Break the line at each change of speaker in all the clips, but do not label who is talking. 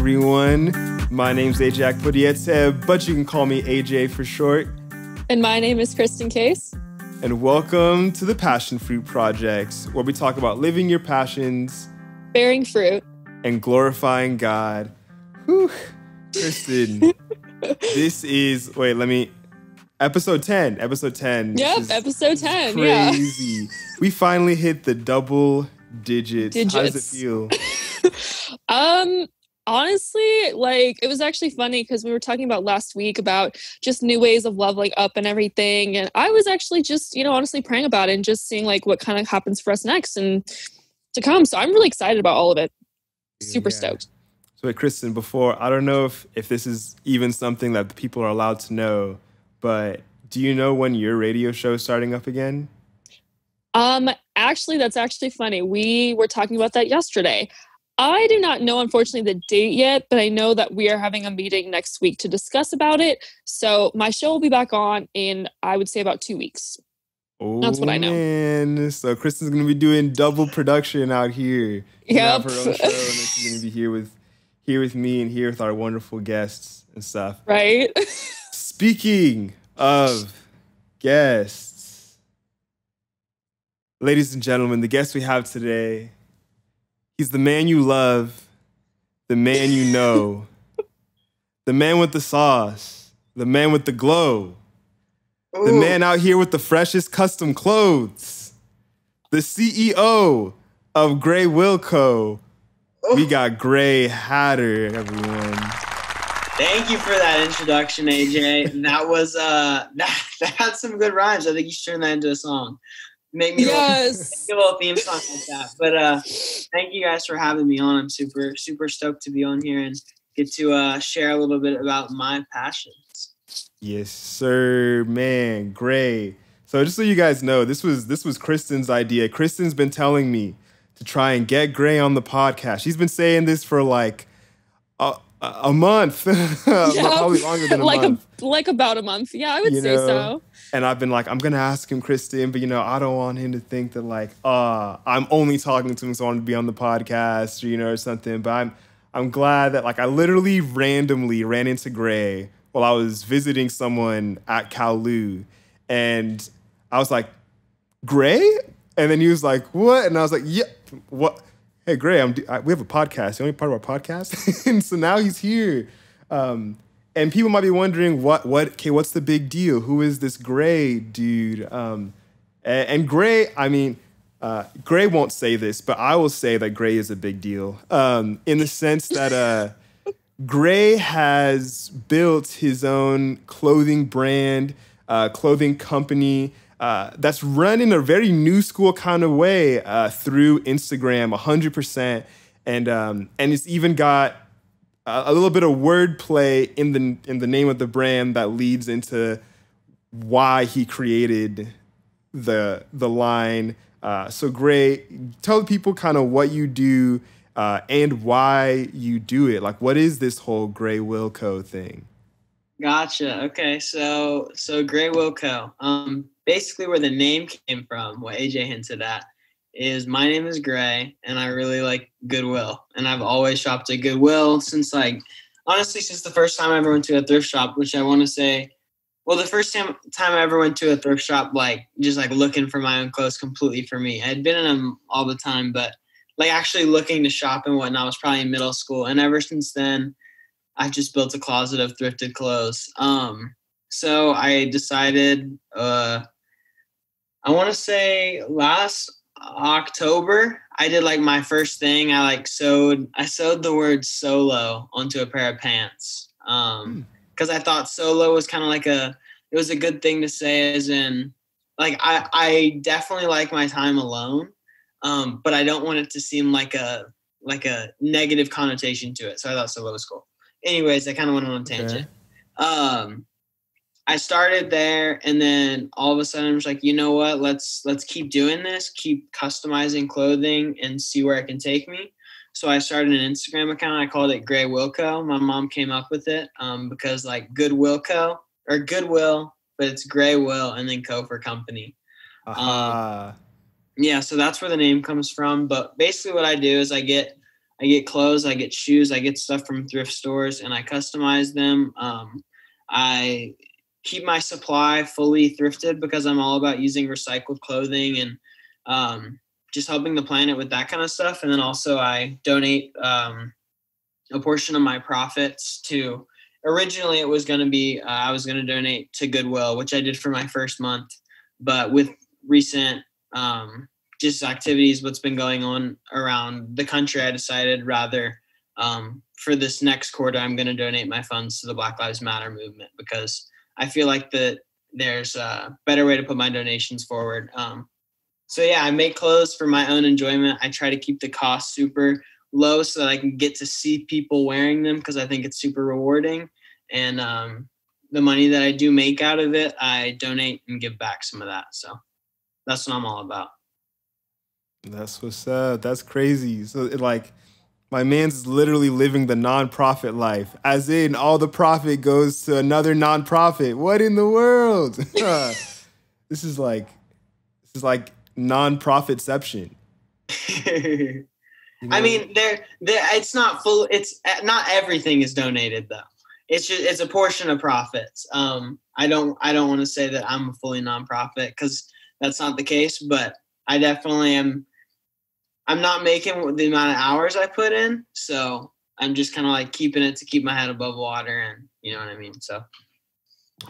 everyone. My name's AJ Akpodiete, but you can call me AJ for short.
And my name is Kristen Case.
And welcome to the PassionFruit Project, where we talk about living your passions,
bearing fruit,
and glorifying God. Whew. Kristen, this is, episode 10. Episode 10.
Yep, episode 10,
crazy.
yeah.
We finally hit the double digits. How does it feel?
Honestly, it was actually funny because we were talking about last week about just new ways of leveling up and everything. And I was actually just, honestly praying about it and just seeing what kind of happens for us next and to come. So I'm really excited about all of it. Super stoked.
So Kristen, I don't know if this is even something that people are allowed to know, but do you know when your radio show is starting up again?
Actually, that's actually funny. We were talking about that yesterday. I do not know, unfortunately, the date yet, but I know that we are having a meeting next week to discuss about it. So my show will be back on in, I would say, about 2 weeks.
Oh,
that's what I know.
Man. So Kristen's going to be doing double production out here.
Yep.
Have her own show, and then she's going to be here with me and here with our wonderful guests and stuff.
Right.
Speaking of guests, ladies and gentlemen, the guest we have today, he's the man you love, the man you know, the man with the sauce, the man with the glow, the man out here with the freshest custom clothes, the CEO of Graywillco. We got Gray Hatter, everyone.
Thank you for that introduction, AJ. That was that had some good rhymes. I think you should turn that into a song. Make me a little theme song like that. But thank you guys for having me on. I'm super, super stoked to be on here and get to share a little bit about my passions.
Yes, sir, man. Gray. So just so you guys know, this was Kristen's idea. Kristen's been telling me to try and get Gray on the podcast. She's been saying this for a month, probably longer than a month.
About a month. Yeah, I would say so.
And I've been I'm going to ask him, Kristen, but, I don't want him to think that, I'm only talking to him so I want to be on the podcast or something. But I'm glad that, I literally randomly ran into Gray while I was visiting someone at Kowloon. And I was like, Gray? And then he was like, what? And I was like, yeah, what? Hey, Gray, we have a podcast. The only part of our podcast. And so now he's here. And people might be wondering, what's the big deal? Who is this Gray dude? And Gray, Gray won't say this, but I will say that Gray is a big deal in the sense that Gray has built his own clothing brand, clothing company that's run in a very new school kind of way through Instagram, 100%. And it's even got a little bit of wordplay in the name of the brand that leads into why he created the line. So Gray, tell people kind of what you do and why you do it. What is this whole Graywillco thing?
Gotcha. Okay, so Graywillco. Basically, where the name came from, what AJ hinted at, is my name is Gray, and I really like Goodwill. And I've always shopped at Goodwill since the first time I ever went to a thrift shop, which I want to say, the first time I ever went to a thrift shop, looking for my own clothes completely for me. I had been in them all the time, but actually looking to shop and whatnot was probably in middle school. And ever since then, I've just built a closet of thrifted clothes. So I decided, I want to say last October, I did my first thing. I sewed the word solo onto a pair of pants. Cause I thought solo was kind of it was a good thing to say, as in I definitely like my time alone. But I don't want it to seem like a negative connotation to it. So I thought solo was cool. Anyways, I kind of went on a tangent. Okay. I started there, and then all of a sudden I was like, you know what? Let's keep doing this, keep customizing clothing, and see where it can take me. So I started an Instagram account. I called it Graywillco. My mom came up with it because Goodwillco or Goodwill, but it's Graywill and then co for company. Yeah, so that's where the name comes from. But basically what I do is I get I get clothes, I get shoes, I get stuff from thrift stores, and I customize them. I keep my supply fully thrifted because I'm all about using recycled clothing and just helping the planet with that kind of stuff. And then also I donate a portion of my profits to, originally it was going to be, I was going to donate to Goodwill, which I did for my first month. But with recent just activities, what's been going on around the country, I decided rather for this next quarter, I'm going to donate my funds to the Black Lives Matter movement because I feel like that there's a better way to put my donations forward. So yeah, I make clothes for my own enjoyment. I try to keep the cost super low so that I can get to see people wearing them because I think it's super rewarding. And the money that I do make out of it, I donate and give back some of that. So that's what I'm all about.
That's what's up. That's crazy. So my man's literally living the nonprofit life, as in all the profit goes to another nonprofit. What in the world? This is like nonprofitception.
You know? I mean, it's not full. It's not everything is donated though. It's a portion of profits. I don't want to say that I'm a fully nonprofit because that's not the case, but I definitely am. I'm not making the amount of hours I put in, so I'm just kind of like keeping it to keep my head above water, and you know what I mean. So,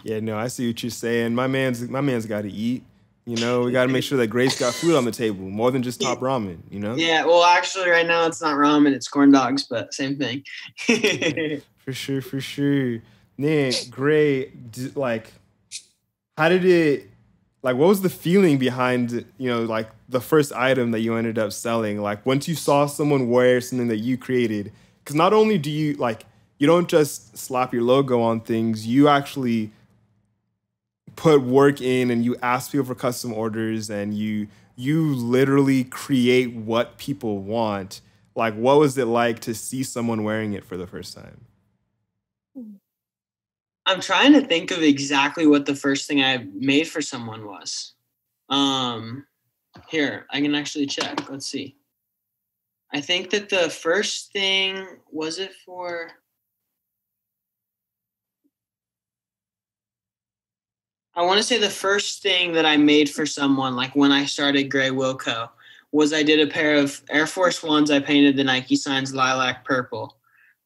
yeah, no, I see what you're saying. My man's got to eat. You know, we got to make sure that Grace got food on the table, more than just top ramen. You know. Yeah,
well, actually, right now it's not ramen; it's corn dogs, but same thing.
For sure. Man, Gray, how did it? Like, what was the feeling behind, like the first item that you ended up selling? Like, once you saw someone wear something that you created, because not only do you, you don't just slap your logo on things, you actually put work in and you ask people for custom orders and you literally create what people want. Like, what was it like to see someone wearing it for the first time?
I'm trying to think of exactly what the first thing I made for someone was. Here, I can actually check. Let's see. I think that the first thing, was it for... I want to say the first thing that I made for someone, like when I started Graywillco, was I did a pair of Air Force Ones. I painted the Nike signs lilac purple.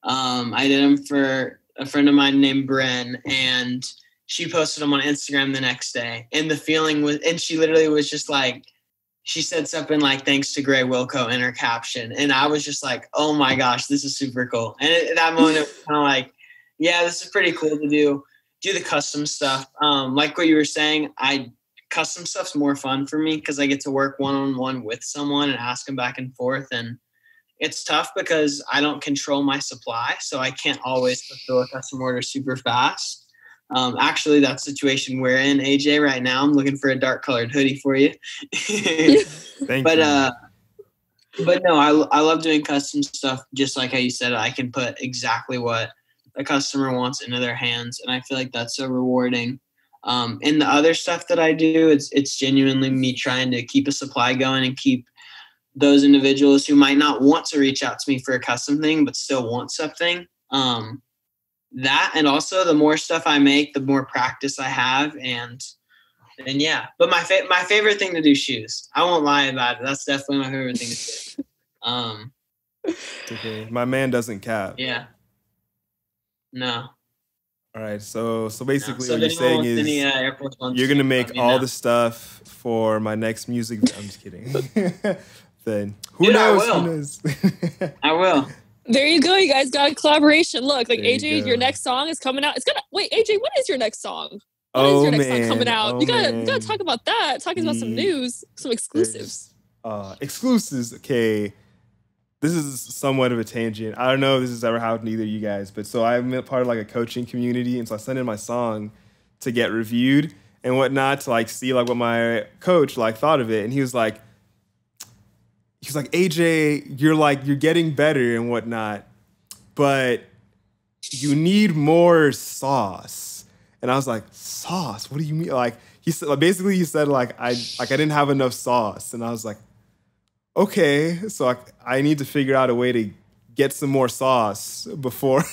I did them for a friend of mine named Bren, and she posted them on Instagram the next day. And the feeling was, and she literally was just like, she said something like, "Thanks to Graywillco" in her caption. And I was just like, oh my gosh, this is super cool. And at that moment, it was kind of like, yeah, this is pretty cool to do the custom stuff. Like what you were saying, custom stuff's more fun for me because I get to work one-on-one with someone and ask them back and forth. And it's tough because I don't control my supply, so I can't always fulfill a custom order super fast. Actually, that situation we're in, AJ, right now, I'm looking for a dark colored hoodie for you.
Thank you.
But no, I love doing custom stuff. Just like how you said, I can put exactly what a customer wants into their hands, and I feel like that's so rewarding. And the other stuff that I do, it's genuinely me trying to keep a supply going and keep those individuals who might not want to reach out to me for a custom thing, but still want something. That, and also the more stuff I make, the more practice I have. And yeah, but my favorite thing to do, shoes. I won't lie about it. That's definitely my favorite thing to do.
Okay. My man doesn't cap.
Yeah. No.
All right. So basically what you're saying is you're going to make all the stuff for my next music. I'm just kidding. Then who knows? Who knows?
I will.
There you go. You guys got a collaboration. Look, like AJ, your next song is coming out. Wait, AJ, when is your next song? When is your next song coming out? You gotta talk about that. Talking about some news, some exclusives.
Exclusives. Okay. This is somewhat of a tangent. I don't know if this has ever happened to either of you guys, but so I'm part of like a coaching community, and so I sent in my song to get reviewed and whatnot to see what my coach thought of it, and he was like, AJ, you're getting better and whatnot, but you need more sauce. And I was like, sauce? What do you mean? He said, basically he said I didn't have enough sauce, and I was like, okay, so I need to figure out a way to get some more sauce before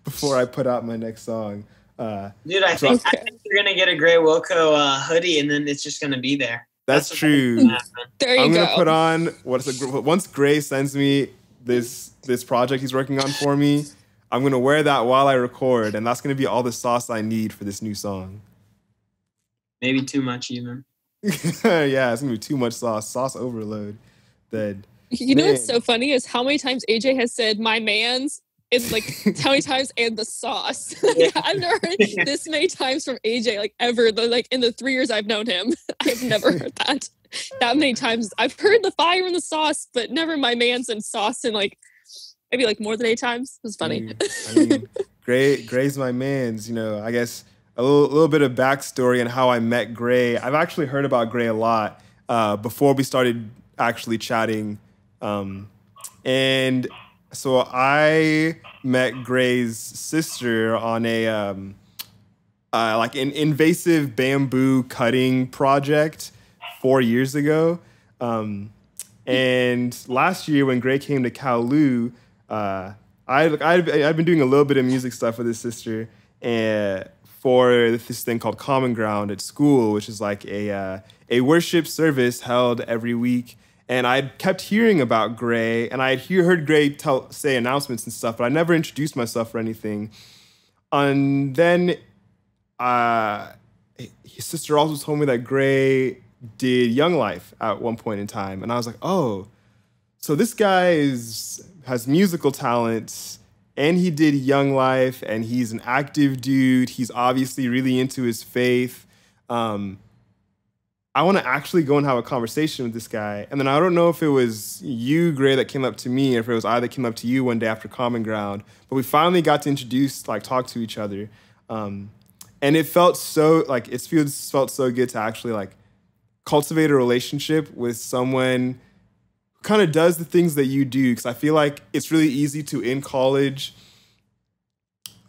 before I put out my next song.
Dude, I think you're gonna get a Graywillco hoodie, and then it's just gonna be there.
That's true.
There you
I'm
go.
gonna put on once Gray sends me this project he's working on for me. I'm gonna wear that while I record, and that's gonna be all the sauce I need for this new song.
Maybe too much even.
Yeah, it's gonna be too much sauce overload.
You know what's so funny is how many times AJ has said "my man's" and like how many times and the sauce. I've never heard this many times from AJ like ever. Like in the 3 years I've known him, I've never heard that many times. I've heard the fire and the sauce, but never "my man's" and sauce, and like maybe like more than 8 times. It was funny.
I mean, Gray's my man's. You know, I guess a little bit of backstory on how I met Gray. I've actually heard about Gray a lot before we started actually chatting. And so I met Gray's sister on a like an invasive bamboo cutting project 4 years ago. And last year when Gray came to Kowloon, I'd been doing a little bit of music stuff with his sister for this thing called Common Ground at school, which is like a worship service held every week. And I kept hearing about Gray, and I had heard Gray say announcements and stuff, but I never introduced myself or anything. And then his sister also told me that Gray did Young Life at one point in time. And I was like, oh, so this guy has musical talents, and he did Young Life, and he's an active dude. He's obviously really into his faith. I want to actually go and have a conversation with this guy. And then I don't know if it was you, Gray, that came up to me, or if it was I that came up to you one day after Common Ground. But we finally got to talk to each other. And it felt so good to actually like cultivate a relationship with someone who kind of does the things that you do. Because I feel like it's really easy to, in college,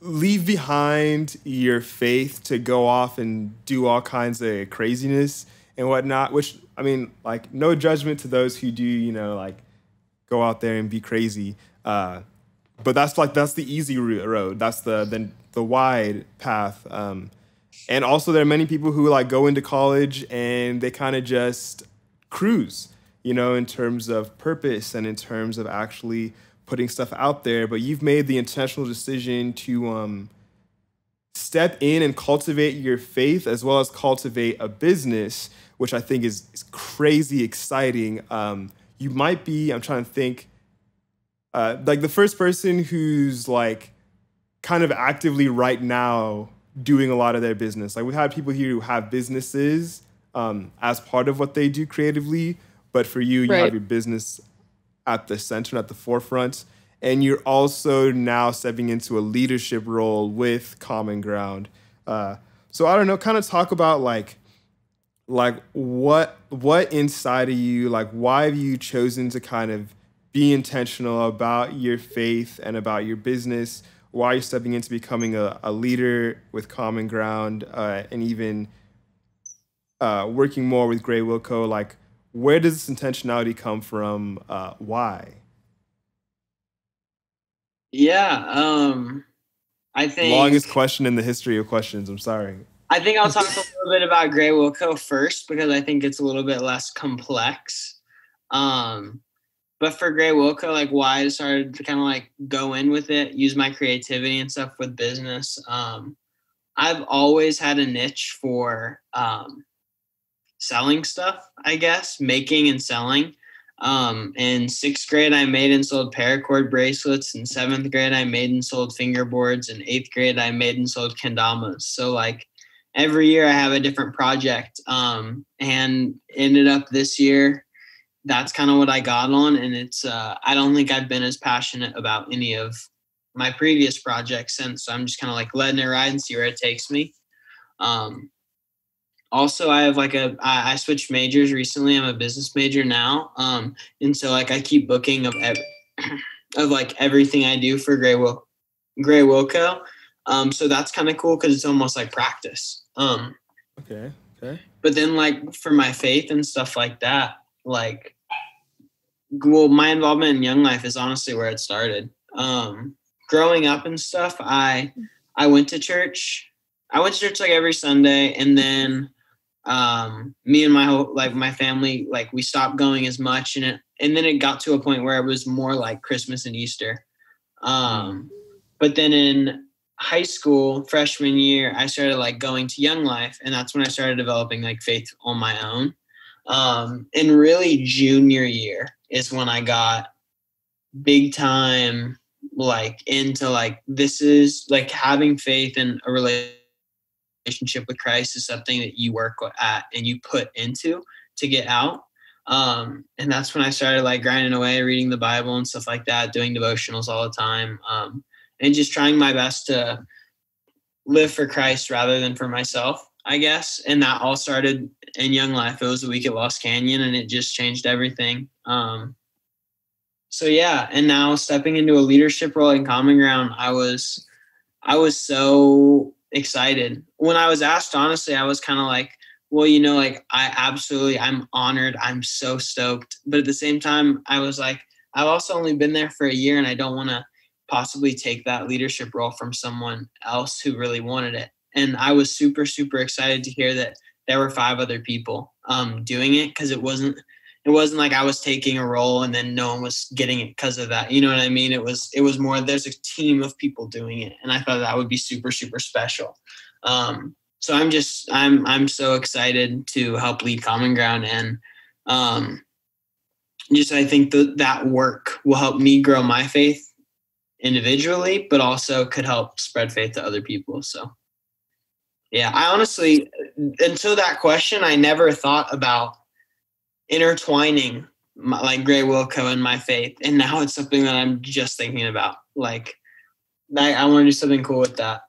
leave behind your faith to go off and do all kinds of craziness and whatnot, which, I mean, like, no judgment to those who do, you know, like, go out there and be crazy. But that's the easy road. That's the wide path. And also there are many people who, like, go into college and they kind of just cruise, you know, in terms of purpose and in terms of actually putting stuff out there. But you've made the intentional decision to step in and cultivate your faith as well as cultivate a business, which I think is crazy exciting. You might be, I'm trying to think, like the first person who's like kind of actively right now doing a lot of their business. Like we've had people here who have businesses as part of what they do creatively, but for you, you have your business at the center, at the forefront. And you're also now stepping into a leadership role with Common Ground. So I don't know, kind of talk about like what inside of you, like why have you chosen to kind of be intentional about your faith and about your business? Why are you stepping into becoming a leader with Common Ground and even working more with Graywillco? Like, where does this intentionality come from? Why?
Yeah, I think...
Longest question in the history of questions. I'm sorry.
I think I'll talk a little bit about Graywillco first because I think it's a little bit less complex. But for Graywillco, like why I decided to kind of like go in with it, use my creativity and stuff with business. I've always had a niche for selling stuff, I guess, making and selling. In 6th grade, I made and sold paracord bracelets. In 7th grade, I made and sold fingerboards. In 8th grade, I made and sold kendamas. So like every year I have a different project. And ended up this year, that's kind of what I got on. And it's, I don't think I've been as passionate about any of my previous projects since. So I'm just kind of like letting it ride and see where it takes me. Also, I have like I switched majors recently. I'm a business major now. And so like I keep booking of like everything I do for Graywillco. So that's kind of cool because it's almost like practice.
Okay.
But then like for my faith and stuff like that, like well, my involvement in Young Life is honestly where it started. Growing up and stuff, I went to church. I went to church like every Sunday, and then me and my family, like we stopped going as much, and then it got to a point where it was more like Christmas and Easter. But then in high school, freshman year, I started like going to Young Life, and that's when I started developing like faith on my own. And really junior year is when I got big time like into like, this is like having faith in a relationship with Christ is something that you work at and you put into to get out. And that's when I started like grinding away, reading the Bible and stuff like that, doing devotionals all the time, and just trying my best to live for Christ rather than for myself, I guess. And that all started in Young Life. It was a week at Lost Canyon, and it just changed everything. So yeah, and now stepping into a leadership role in Common Ground, I was so excited. When I was asked, honestly, I was kind of like, well, you know, like I'm honored. I'm so stoked. But at the same time, I was like, I've also only been there for a year, and I don't want to possibly take that leadership role from someone else who really wanted it. And I was super, super excited to hear that there were 5 other people doing it, because it wasn't like I was taking a role and then no one was getting it because of that. You know what I mean? It was more, there's a team of people doing it. And I thought that would be super, super special. So I'm so excited to help lead Common Ground. And I think that work will help me grow my faith individually, but also could help spread faith to other people. So yeah, I honestly, until that question, I never thought about intertwining like Graywillco and my faith. And now it's something that I'm just thinking about. Like, I want to do something cool with that.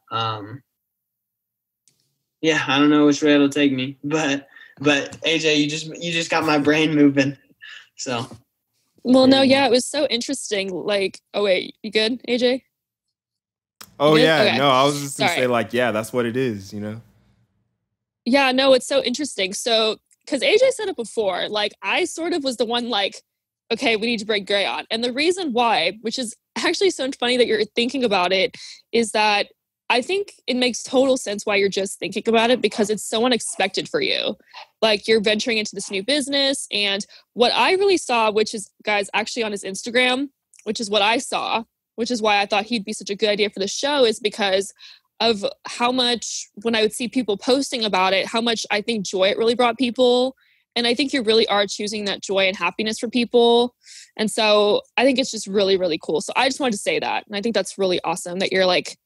Yeah, I don't know which way it'll take me, but AJ, you just got my brain moving. So.
Well, no, yeah, it was so interesting. Like, oh wait, you good, AJ?
Oh yeah,
okay.
No, I was just gonna say like, yeah, that's what it is, you know?
Yeah, no, it's so interesting. So, because AJ said it before, like I sort of was the one like, okay, we need to bring Gray on. And the reason why, which is actually so funny that you're thinking about it, is that I think it makes total sense why you're just thinking about it, because it's so unexpected for you. Like you're venturing into this new business. And what I really saw, which is, guys, actually on his Instagram, which is what I saw, which is why I thought he'd be such a good idea for the show, is because of how much, when I would see people posting about it, how much I think joy it really brought people. And I think you really are choosing that joy and happiness for people. And so I think it's just really, really cool. So I just wanted to say that. And I think that's really awesome that you're like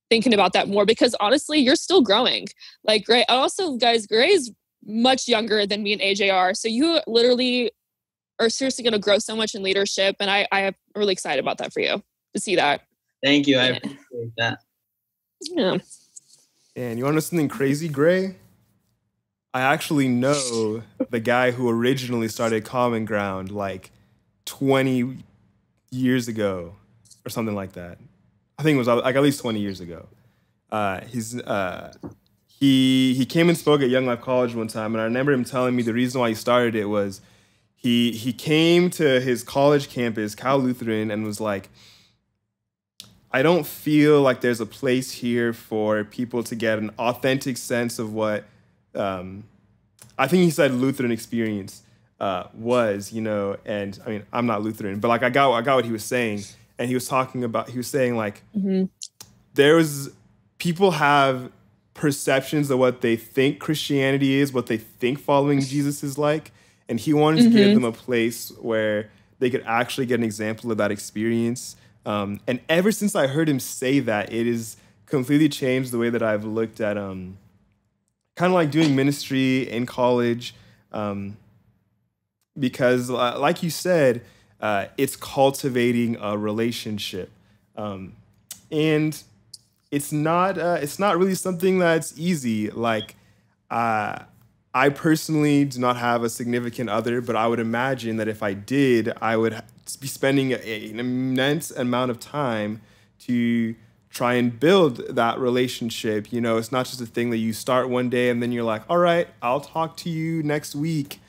thinking about that more, because honestly, you're still growing. Like Gray, also guys, Gray is much younger than me and AJ are. So you literally are seriously going to grow so much in leadership. And I am really excited about that for you to see that.
Thank you. I appreciate that.
Yeah.
And you want to know something crazy, Gray? I actually know the guy who originally started Common Ground like 20 years ago or something like that. I think it was like at least 20 years ago. He came and spoke at Young Life College one time, and I remember him telling me the reason why he started it was he came to his college campus, Cal Lutheran, and was like, I don't feel like there's a place here for people to get an authentic sense of what I think he said Lutheran experience was, you know. And I mean, I'm not Lutheran, but like I got what he was saying. And he was saying like, people have perceptions of what they think Christianity is, what they think following Jesus is like. And he wanted to give them a place where they could actually get an example of that experience. And ever since I heard him say that, it has completely changed the way that I've looked at kind of like doing ministry in college. Because like you said, it's cultivating a relationship. And it's not really something that's easy. Like, I personally do not have a significant other, but I would imagine that if I did, I would be spending an immense amount of time to try and build that relationship. You know, it's not just a thing that you start one day and then you're like, all right, I'll talk to you next week.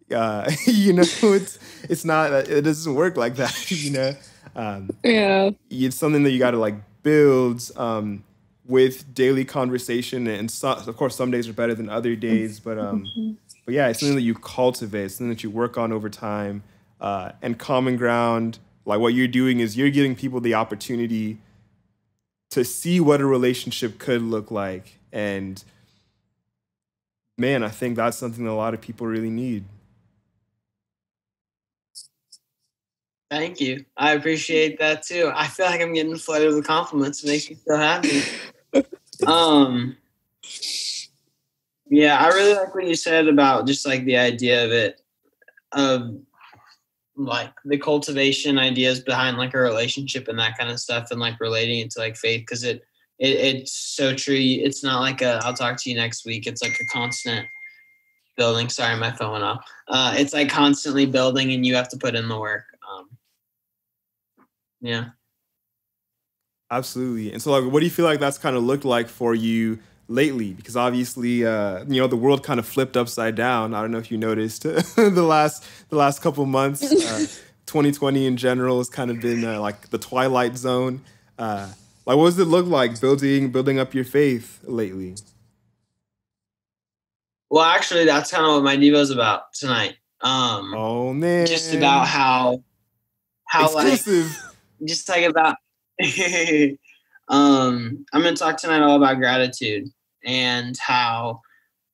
it's not, it doesn't work like that,
Yeah.
It's something that you got to like build with daily conversation. And so, of course, some days are better than other days, but yeah, it's something that you cultivate, something that you work on over time, and common ground. Like what you're doing is you're giving people the opportunity to see what a relationship could look like. And man, I think that's something that a lot of people really need.
Thank you. I appreciate that too. I feel like I'm getting flooded with compliments. It makes me so happy. Yeah, I really like what you said about just like the idea of it, of like the cultivation ideas behind like a relationship and that kind of stuff, and like relating it to like faith, because it's so true. It's not like I'll talk to you next week. It's like a constant building. Sorry, my phone went off. It's like constantly building, and you have to put in the work. Yeah.
Absolutely. And so like, what do you feel like that's kind of looked like for you lately? Because obviously, the world kind of flipped upside down. I don't know if you noticed the last couple months, 2020 in general has kind of been like the twilight zone. Like, what does it look like building up your faith lately?
Well, actually, that's kind of what my Devo's about tonight.
Oh man.
Just about how
exclusive.
Like, just like about, I'm going to talk tonight all about gratitude and how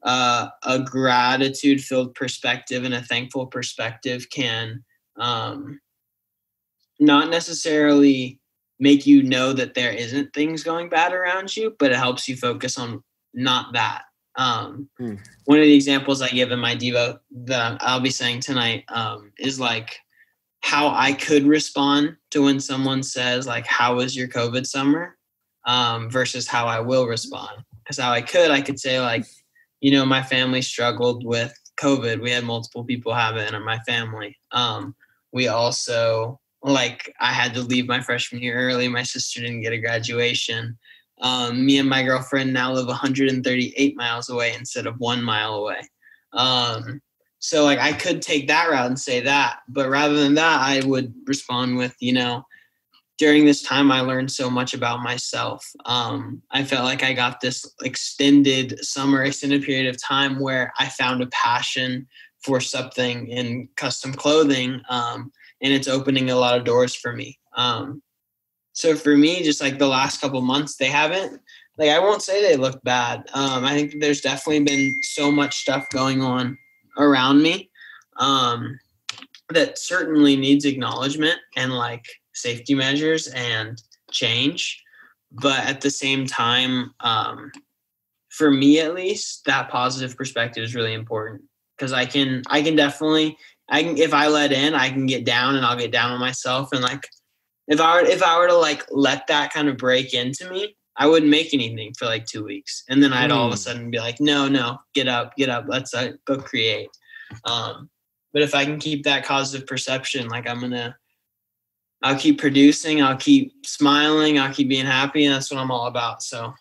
a gratitude-filled perspective and a thankful perspective can not necessarily make you know that there isn't things going bad around you, but it helps you focus on not that. One of the examples I give in my Devo that I'll be saying tonight is like, how I could respond to when someone says like, how was your COVID summer? Versus how I will respond. Because how I could say like, my family struggled with COVID. We had multiple people have it in my family. We also, like, I had to leave my freshman year early. My sister didn't get a graduation. Me and my girlfriend now live 138 miles away instead of 1 mile away. So like I could take that route and say that, but rather than that, I would respond with, during this time, I learned so much about myself. I felt like I got this extended period of time where I found a passion for something in custom clothing, and it's opening a lot of doors for me. So for me, just like the last couple months, they haven't, like, I won't say they look bad. I think there's definitely been so much stuff going on around me that certainly needs acknowledgement and like safety measures and change. But at the same time, for me at least, that positive perspective is really important, because I can definitely, if I let in, I can get down and I'll get down on myself. And like, if I were to like let that kind of break into me, I wouldn't make anything for like 2 weeks. And then I'd all of a sudden be like, no, get up. Let's go create. But if I can keep that positive perception, like I'll keep producing, I'll keep smiling, I'll keep being happy. And that's what I'm all about. So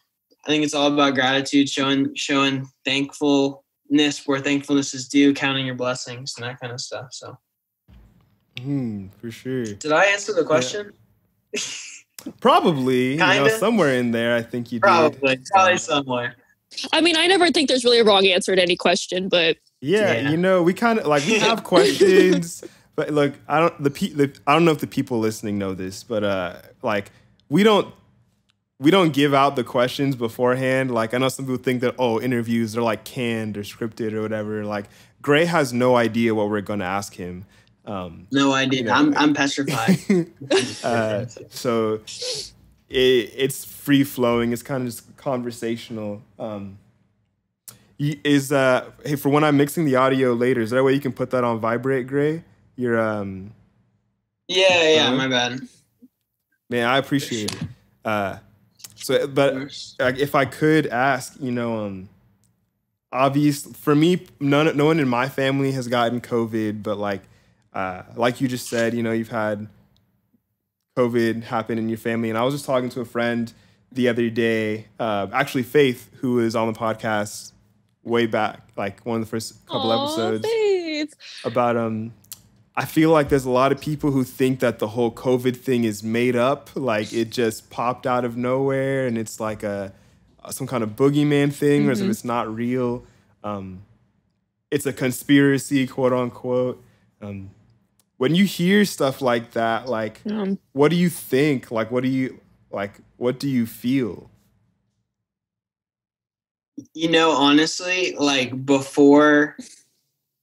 I think it's all about gratitude, showing thankfulness where thankfulness is due, counting your blessings and that kind of stuff. So.
For sure.
Did I answer the question? Yeah.
Probably, somewhere in there, I think you did.
Probably somewhere.
I mean, I never think there's really a wrong answer to any question, but
yeah. We kind of like, we have questions, but look, I don't know if the people listening know this, but like we don't give out the questions beforehand. Like I know some people think that interviews are like canned or scripted or whatever. Like Gray has no idea what we're going to ask him.
No idea. I'm petrified.
So it's free flowing. It's kind of just conversational. Hey, for when I'm mixing the audio later, is there a way you can put that on vibrate, Gray? Your
Yeah, my bad.
Man, I appreciate it. But if I could ask, obvious for me, no one in my family has gotten COVID, but like you just said, you've had COVID happen in your family. And I was just talking to a friend the other day, actually Faith, who was on the podcast way back, like one of the first couple episodes.
Faith. right.
about I feel like there's a lot of people who think that the whole COVID thing is made up, like it just popped out of nowhere and it's like some kind of boogeyman thing, or if it's not real, it's a conspiracy, quote unquote. When you hear stuff like that, like what do you think? Like what do you feel?
You know, honestly, like before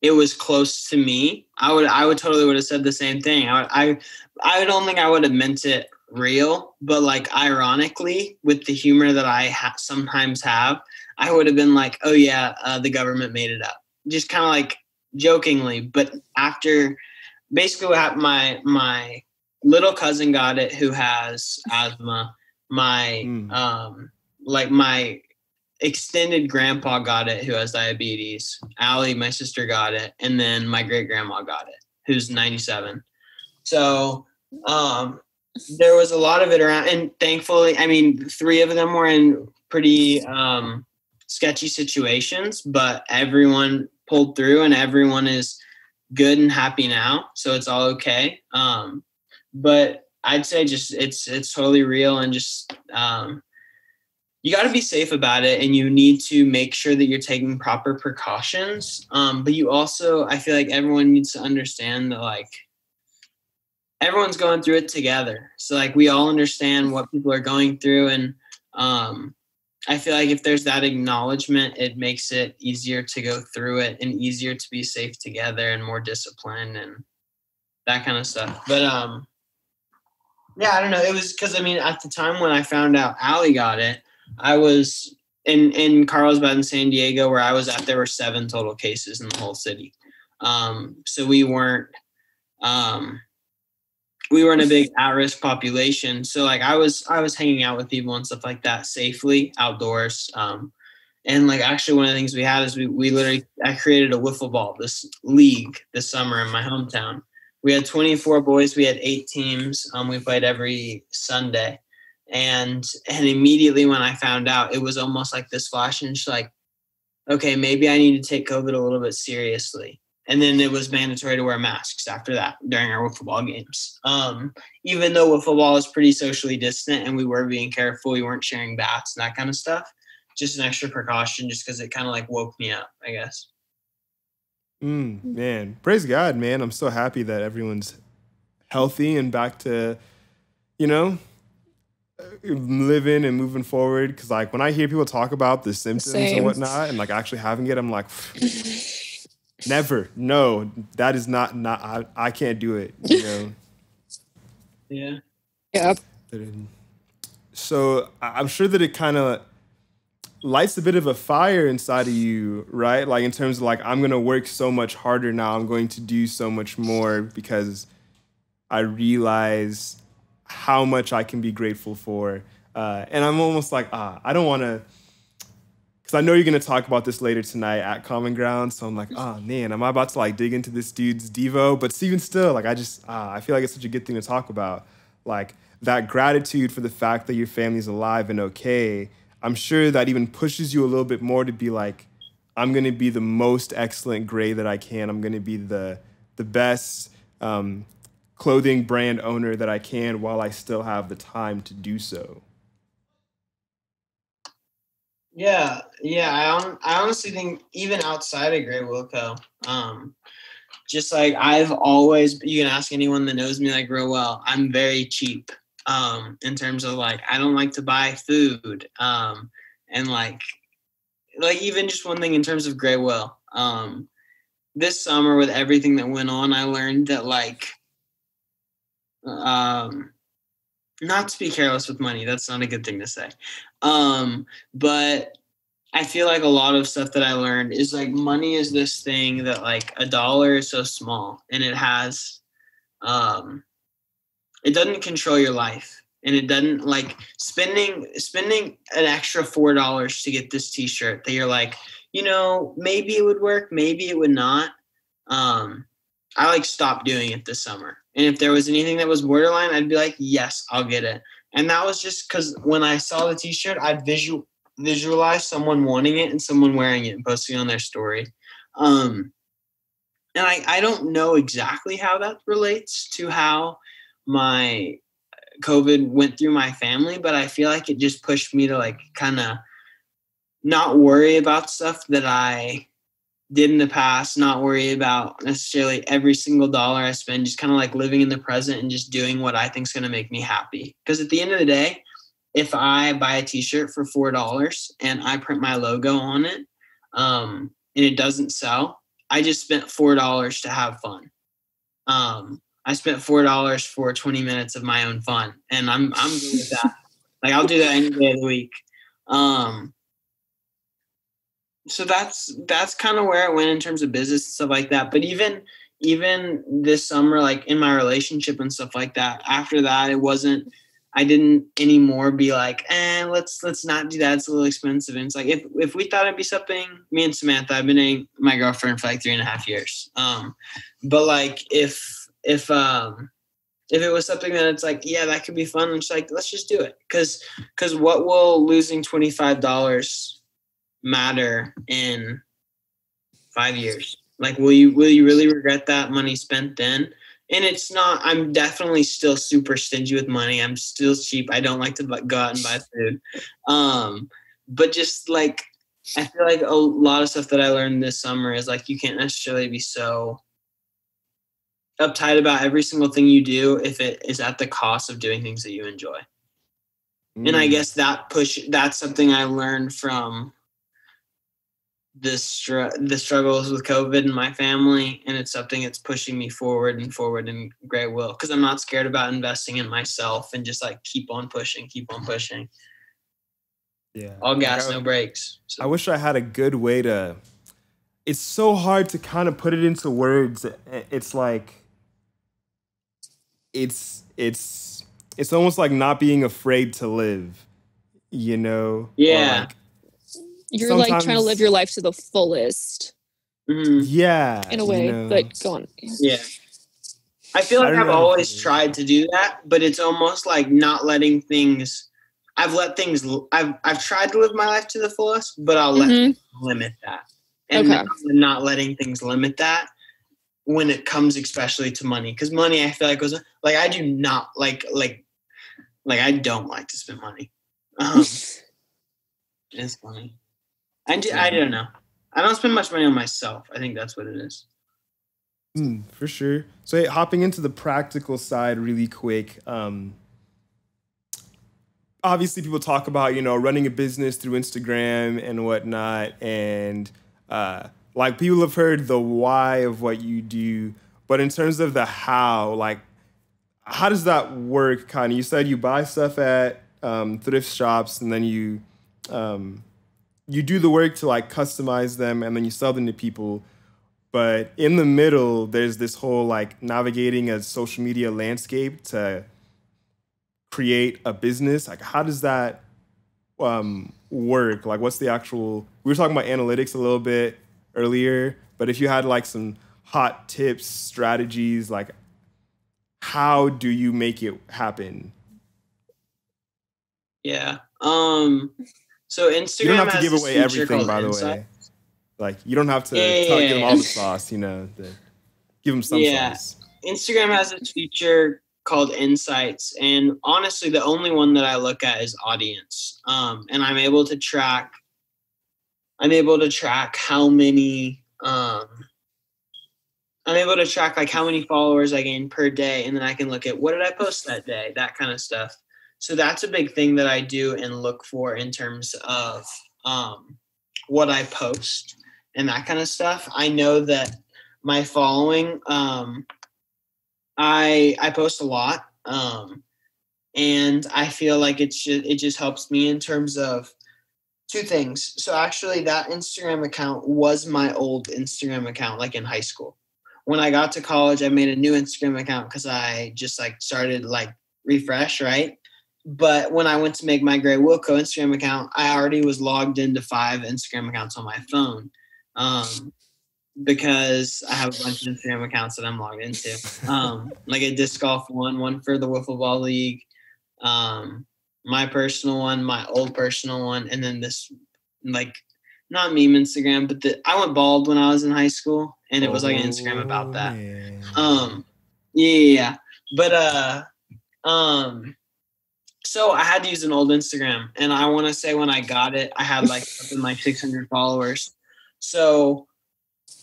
it was close to me, I would totally would have said the same thing. I don't think I would have meant it real, but like ironically, with the humor that I sometimes have, I would have been like, oh yeah, the government made it up, just kind of like jokingly. But after basically what happened, my little cousin got it who has asthma. My my extended grandpa got it who has diabetes. Allie, my sister, got it. And then my great grandma got it, who's 97. So there was a lot of it around. And thankfully, I mean, 3 of them were in pretty sketchy situations, but everyone pulled through and everyone is good and happy now. So it's all okay. But I'd say just it's totally real, and just you got to be safe about it, and you need to make sure that you're taking proper precautions. But you also, I feel like everyone needs to understand that like everyone's going through it together. So like we all understand what people are going through. And I feel like if there's that acknowledgement, it makes it easier to go through it and easier to be safe together and more disciplined and that kind of stuff. But yeah, I don't know. It was because, I mean, at the time when I found out Allie got it, I was in Carlsbad in San Diego where I was at, there were 7 total cases in the whole city. So we weren't a big at-risk population. So like I was hanging out with people and stuff like that safely outdoors. And like actually one of the things we had is I created a wiffle ball, this league this summer in my hometown. We had 24 boys. We had 8 teams. We played every Sunday. And immediately when I found out, it was almost like this flash and just like, okay, maybe I need to take COVID a little bit seriously. And then it was mandatory to wear masks after that during our wiffle ball games. Even though wiffle ball is pretty socially distant and we were being careful, we weren't sharing bats and that kind of stuff. Just an extra precaution, just because it kind of like woke me up, I guess.
Man, praise God, man. I'm so happy that everyone's healthy and back to, living and moving forward. Because like when I hear people talk about the symptoms and whatnot and like actually having it, I'm like, never. No, that is not I can't do it,
Yeah.
Yeah.
So I'm sure that it kind of lights a bit of a fire inside of you, right? Like in terms of like, I'm going to work so much harder now. I'm going to do so much more because I realize how much I can be grateful for. And I'm almost like, I don't want to, because I know you're going to talk about this later tonight at Common Ground. So I'm like, man, am I about to like dig into this dude's Devo? But even still, like, I feel like it's such a good thing to talk about. Like that gratitude for the fact that your family's alive and okay. I'm sure that even pushes you a little bit more to be like, I'm going to be the most excellent Gray that I can. I'm going to be the best clothing brand owner that I can while I still have the time to do so.
Yeah. I honestly think even outside of Graywillco, just like I've always, you can ask anyone that knows me like real well, I'm very cheap. In terms of like, I don't like to buy food. And like even just one thing in terms of Graywill, this summer with everything that went on, I learned that like, not to be careless with money. That's not a good thing to say. But I feel like a lot of stuff that I learned is like money is this thing that like $1 is so small and it has, it doesn't control your life, and it doesn't like spending an extra $4 to get this t-shirt that you're like, maybe it would work, maybe it would not. I like stopped doing it this summer. And if there was anything that was borderline, I'd be like, yes, I'll get it. And that was just because when I saw the t-shirt, I'd visualize someone wanting it and someone wearing it and posting on their story. And I don't know exactly how that relates to how my COVID went through my family, but I feel like it just pushed me to like kind of not worry about stuff that I did in the past, not worry about necessarily every single dollar I spend, just kind of like living in the present and just doing what I think is going to make me happy. Because at the end of the day, if I buy a t-shirt for $4 and I print my logo on it, and it doesn't sell, I just spent $4 to have fun. I spent $4 for 20 minutes of my own fun, and I'm good with that. Like I'll do that any day of the week. So that's kind of where it went in terms of business and stuff like that. But even this summer, like in my relationship and stuff like that, after that, I didn't anymore be like, let's not do that. It's a little expensive. And it's like, if we thought it'd be something, me and Samantha, I've been dating my girlfriend for like 3.5 years. But like if it was something that it's like, yeah, that could be fun, it's like, let's just do it. Cause what will losing $25 matter in 5 years? Like, will you really regret that money spent then? And it's not, I'm definitely still super stingy with money. I'm still cheap. I don't like to go out and buy food. But just like, I feel like a lot of stuff that I learned this summer is like, you can't necessarily be so uptight about every single thing you do if it is at the cost of doing things that you enjoy. And I guess that's something I learned from the struggles with COVID in my family, and it's something that's pushing me forward in Graywillco, because I'm not scared about investing in myself and just like keep on pushing.
Yeah,
all gas, no brakes. So.
I wish I had a good way to. It's so hard to kind of put it into words. It's like it's almost like not being afraid to live, you know?
Yeah.
Like,
you're like trying to live your life to the fullest.
Mm-hmm.
Yeah.
In a way,
you know?
but go on.
Yeah. I feel like I've always tried to do that, but it's almost like not letting things. I've tried to live my life to the fullest, but I'll let things limit that. And not letting things limit that when it comes especially to money. Because money, I feel like goes like, I do not like I don't like to spend money. It's funny. I don't know. I don't spend much money on myself. I think that's what it is.
For sure. So hey, hopping into the practical side really quick. Obviously, people talk about, running a business through Instagram and whatnot. And like people have heard the why of what you do. But in terms of the how, like, how does that work? Kind of, you said you buy stuff at thrift shops and then you do the work to like customize them and then you sell them to people. But in the middle, there's this whole like navigating a social media landscape to create a business. Like, how does that work? Like, what's the actual, we were talking about analytics a little bit earlier, but if you had like some hot tips, strategies, like how do you make it happen?
Yeah. So Instagram,
you don't have to give away everything, by the way. Like, you don't have to give them all the sauce, give them some sauce.
Instagram has this feature called Insights, and honestly, the only one that I look at is audience. And I'm able to track how many. I'm able to track like how many followers I gain per day, and then I can look at what did I post that day, that kind of stuff. So that's a big thing that I do and look for in terms of what I post and that kind of stuff. I know that my following, I post a lot, and I feel like it just helps me in terms of two things. So actually, that Instagram account was my old Instagram account, like in high school. When I got to college, I made a new Instagram account because I just like started like refresh, right? But when I went to make my Graywillco Instagram account, I already was logged into 5 Instagram accounts on my phone, because I have a bunch of Instagram accounts that I'm logged into, like a disc golf one for the Wiffle Ball League, my personal one, my old personal one, and then this like not meme Instagram, but I went bald when I was in high school, and it was like an Instagram
Oh,
about that.
man.
Yeah. But so I had to use an old Instagram, and I want to say when I got it, I had like something like 600 followers. So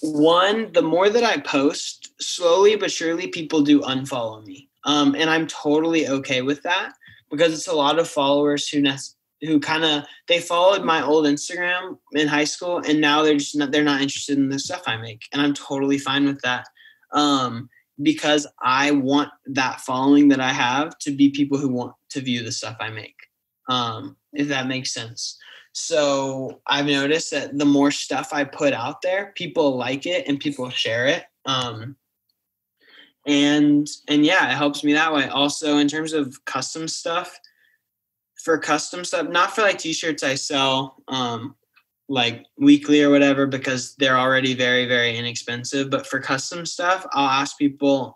the more that I post, slowly but surely people do unfollow me. And I'm totally okay with that, because it's a lot of followers who kind of, they followed my old Instagram in high school, and now they're not interested in the stuff I make. And I'm totally fine with that. Because I want that following that I have to be people who want to view the stuff I make, if that makes sense. So I've noticed that the more stuff I put out there, people like it and people share it. And yeah, it helps me that way. Also, in terms of custom stuff, not for like t-shirts I sell, like weekly or whatever, because they're already very, very inexpensive. But for custom stuff, I'll ask people,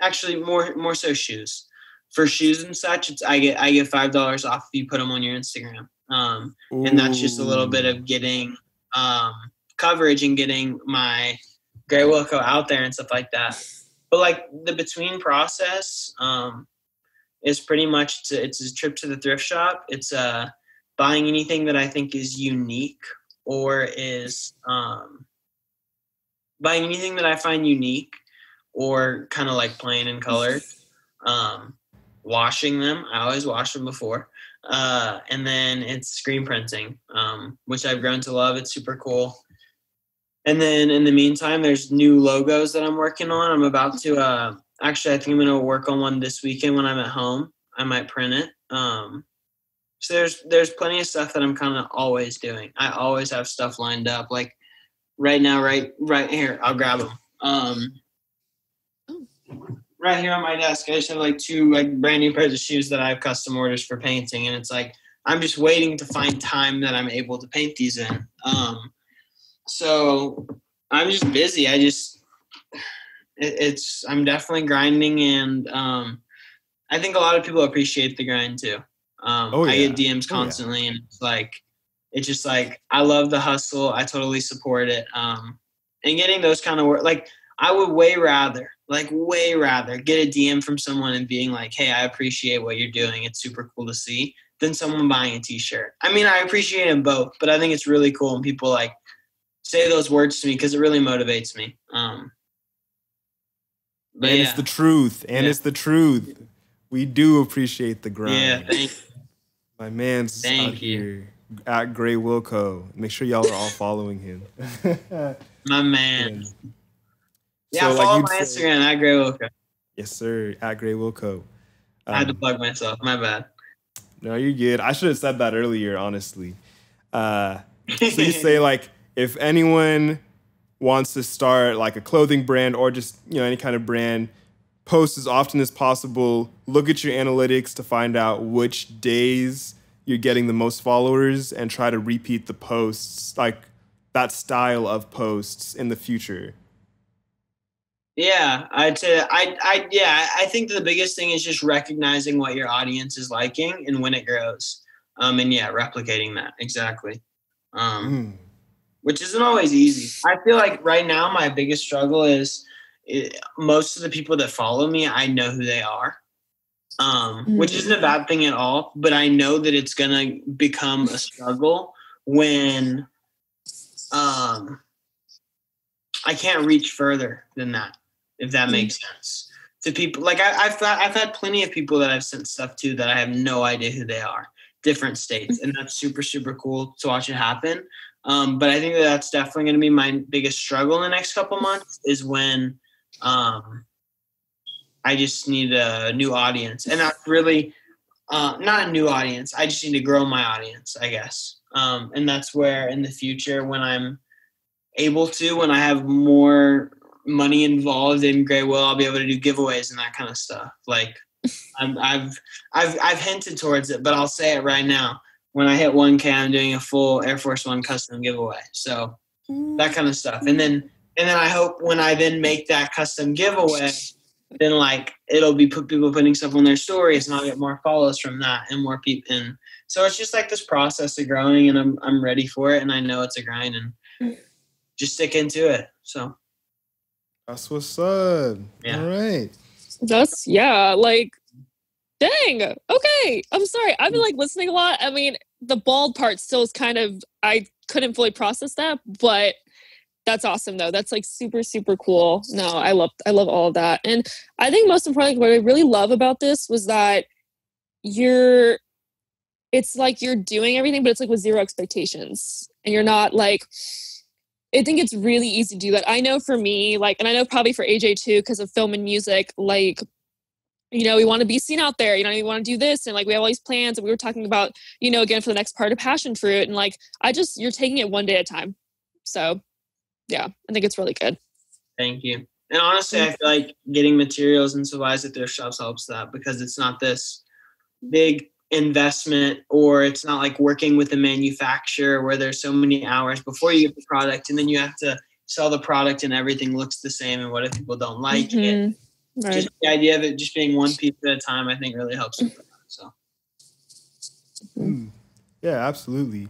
actually more so shoes. For shoes and such, I get $5 off if you put them on your Instagram. And that's just a little bit of getting coverage and getting my Graywillco out there and stuff like that. But like the between process is pretty much it's a trip to the thrift shop. It's buying anything that I think is unique, or is buying anything that I find unique or kind of like plain and colored. Washing them. I always wash them before. And then it's screen printing, which I've grown to love. It's super cool. And then in the meantime, there's new logos that I'm working on. I'm about to, actually, I think I'm going to work on one this weekend when I'm at home. I might print it. So there's plenty of stuff that I'm kind of always doing. I always have stuff lined up. Like right now, right here, I'll grab them. Right here on my desk, I just have like 2 like brand new pairs of shoes that I have custom orders for painting, and it's like I'm just waiting to find time that I'm able to paint these in. So I'm just busy. I'm definitely grinding, and I think a lot of people appreciate the grind too. I get DMs constantly, and it's just like I love the hustle. I totally support it. And getting those kind of work, like I would way rather get a DM from someone and being like, hey, I appreciate what you're doing. It's super cool to see, than someone buying a t-shirt. I mean, I appreciate them both, but I think it's really cool when people like say those words to me, because it really motivates me.
It's the truth. And it's the truth. We do appreciate the grind.
Yeah, thank you.
My man's out here at Graywillco. Make sure y'all are all following him.
My man. Yeah, so, follow my Instagram at Graywillco.
Yes, sir. At Graywillco.
I had to plug myself. My bad.
No, you're good. I should have said that earlier, honestly. So you say, like, if anyone wants to start like a clothing brand or just, any kind of brand, post as often as possible. Look at your analytics to find out which days you're getting the most followers, and try to repeat the posts, like that style of posts, in the future.
Yeah, I'd say I think the biggest thing is just recognizing what your audience is liking and when it grows. And replicating that. Exactly. Which isn't always easy. I feel like right now my biggest struggle is most of the people that follow me, I know who they are. Which isn't a bad thing at all, but I know that it's going to become a struggle when I can't reach further than that, if that makes sense. To people, like I've had plenty of people that I've sent stuff to that I have no idea who they are, different states, and that's super, super cool to watch it happen. But I think that's definitely going to be my biggest struggle in the next couple months, is when I just need a new audience. And not really, not a new audience. I just need to grow my audience, I guess. And that's where in the future, when I'm able to, when I have more money involved in Graywill, I'll be able to do giveaways and that kind of stuff. Like I've hinted towards it, but I'll say it right now. When I hit 1K, I'm doing a full Air Force One custom giveaway. So that kind of stuff. And then I hope when I then make that custom giveaway, then like it'll be people putting stuff on their stories, and I'll get more follows from that and more people. And So it's just like this process of growing, and I'm ready for it, and I know it's a grind, and just stick into it. So
that's what's up.
Yeah.
All right.
That's like, dang. Okay. I'm sorry. I've been like listening a lot. I mean, the bald part still is kind of, I couldn't fully process that, but that's awesome though. That's like super, super cool. No, I love all of that. And I think most importantly, what I really love about this was that it's like you're doing everything, but it's like with zero expectations. And you're not like, I think it's really easy to do that. I know for me, like, and I know probably for AJ too, because of film and music, like, you know, we want to be seen out there, you know, we want to do this. And like, we have all these plans, and we were talking about, you know, again, for the next part of Passion Fruit. And like, you're taking it one day at a time. So yeah, I think it's really good.
Thank you. And honestly, I feel like getting materials and supplies at thrift shops helps that, because it's not this big investment, or it's not like working with a manufacturer where there's so many hours before you get the product, and then you have to sell the product and everything looks the same, and what if people don't like it? Right. Just the idea of it just being one piece at a time, I think really helps with that. So
yeah, absolutely.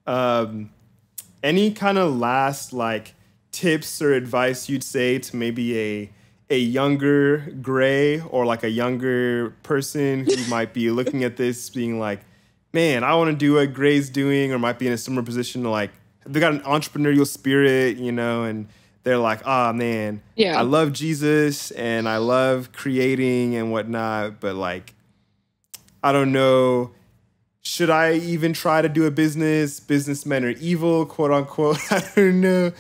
Any kind of last like tips or advice you'd say to maybe a younger Gray, or like a younger person who might be looking at this being like, man, I want to do what Gray's doing, or might be in a similar position to like, they got an entrepreneurial spirit, you know, and they're like, oh man, I love Jesus and I love creating and whatnot, but like, I don't know, should I even try to do a business? Businessmen are evil, quote unquote. I don't know.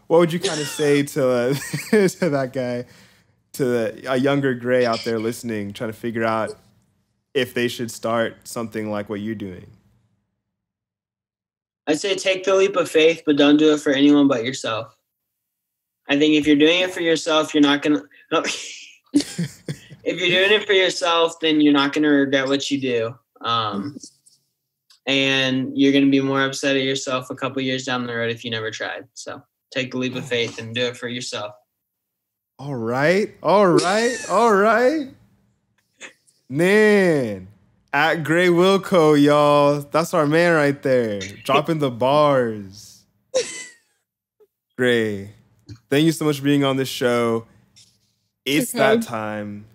What would you kind of say to to that guy, to a younger Gray out there listening, trying to figure out if they should start something like what you're doing?
I'd say take the leap of faith, but don't do it for anyone but yourself. I think if you're doing it for yourself, you're not going to... No. If you're doing it for yourself, then you're not going to regret what you do. And you're going to be more upset at yourself a couple years down the road if you never tried. So take the leap of faith and do it for yourself.
All right. Man, at Graywillco, y'all. That's our man right there. Dropping the bars. Gray, thank you so much for being on this show. It's that time.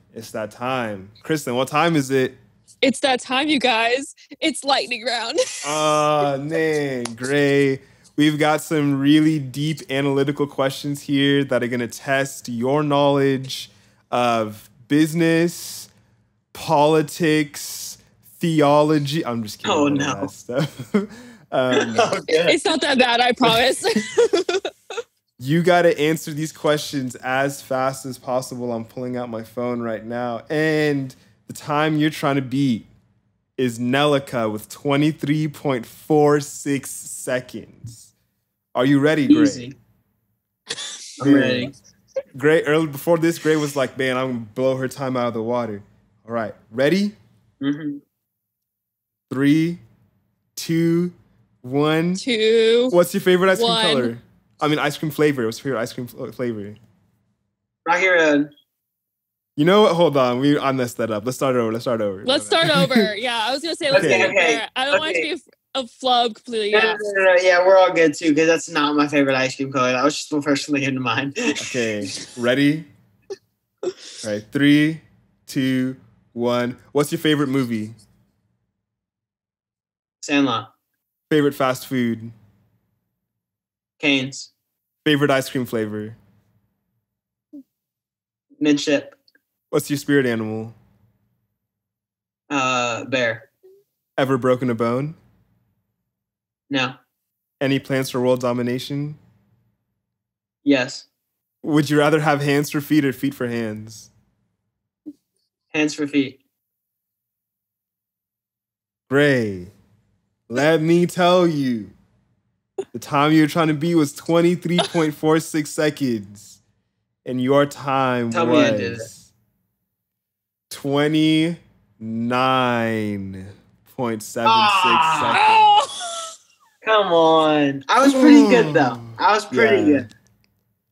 Kristen, what time is it?
It's that time, you guys. It's lightning round.
Man, Gray. We've got some really deep analytical questions here that are going to test your knowledge of business, politics, theology. I'm just kidding.
Oh, no.
That stuff.
It's not that bad, I promise.
You got to answer these questions as fast as possible. I'm pulling out my phone right now. And the time you're trying to beat is Nelica with 23.46 seconds. Are you ready, Gray?
Easy. I'm ready.
Gray, early before this, Gray was like, man, I'm going to blow her time out of the water. All right. Ready?
Mm-hmm.
3, 2, 1.
2.
What's your favorite ice cream
1.
color? I mean, ice cream flavor. What's your favorite ice cream flavor?
Rocky Road.
You know what? Hold on. I messed that up. Let's start over.
Let's start over. Yeah, I was going to say, let's start there. I don't want it to be a flub completely.
No, yeah, we're all good too, because that's not my favorite ice cream color. That was just the first thing that came to mind.
Okay. Ready? All right. 3, 2, 1. What's your favorite movie?
Sandlot.
Favorite fast food?
Canes.
Favorite ice cream flavor?
Midship.
What's your spirit animal?
Bear.
Ever broken a bone?
No.
Any plans for world domination?
Yes.
Would you rather have hands for feet or feet for hands?
Hands for feet.
Gray, let me tell you, the time you were trying to beat was 23.46 seconds. And your time was 29.76 seconds.
Come on. I was pretty good, though. I was pretty good.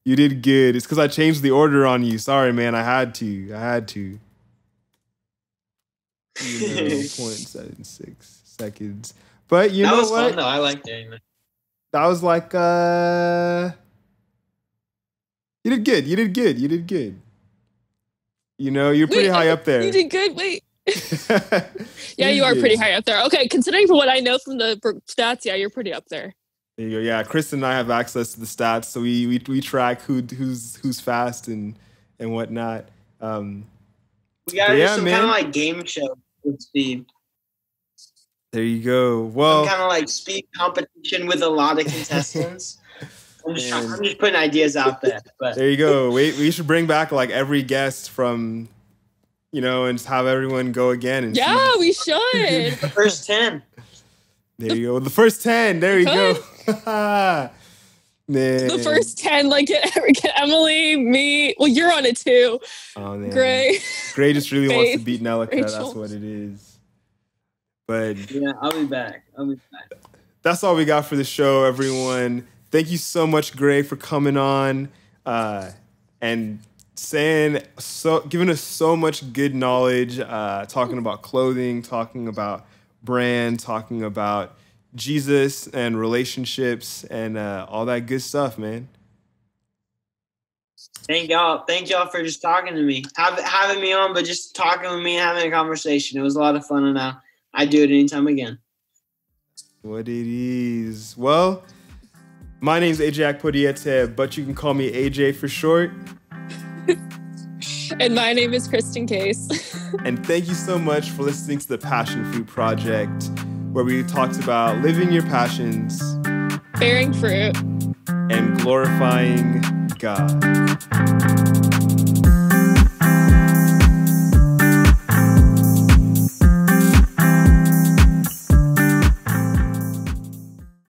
You did good. It's because I changed the order on you. Sorry, man. I had to. 0.76 seconds. But you
that
know
was
what?
fun though. I like doing that.
That was like you did good. You did good. You did good. You know, you're pretty high up there.
You did good. Wait. Yeah, you are
good.
pretty high up there. Okay, considering from what I know from the stats, yeah, you're pretty up there.
There you go. Yeah, Kristen and I have access to the stats, so we track who's fast and whatnot.
We gotta do some kind of like game show with speed.
There you go. Well,
some kind of like speed competition with a lot of contestants. I'm just putting ideas out there. But
there you go. We should bring back like every guest from, you know, and just have everyone go again. And
we should.
The first 10.
There you go. The first 10. There you go. Man.
The first 10, like get Emily, me. Well, you're on it too.
Oh, man.
Gray
just really wants to beat Nelica.
Rachel.
That's what it is. But
yeah, I'll be back.
That's all we got for the show, everyone. Thank you so much, Gray, for coming on and giving us so much good knowledge, talking about clothing, talking about brand, talking about Jesus and relationships and all that good stuff, man.
Thank y'all for just talking to me, having me on, but just talking with me and having a conversation. It was a lot of fun, and I'd do it anytime again.
What it is. Well, my name's AJ Akpodiete, but you can call me AJ for short.
And my name is Kristen Case.
And thank you so much for listening to the PassionFruit Project, where we talked about living your passions,
bearing fruit,
and glorifying God.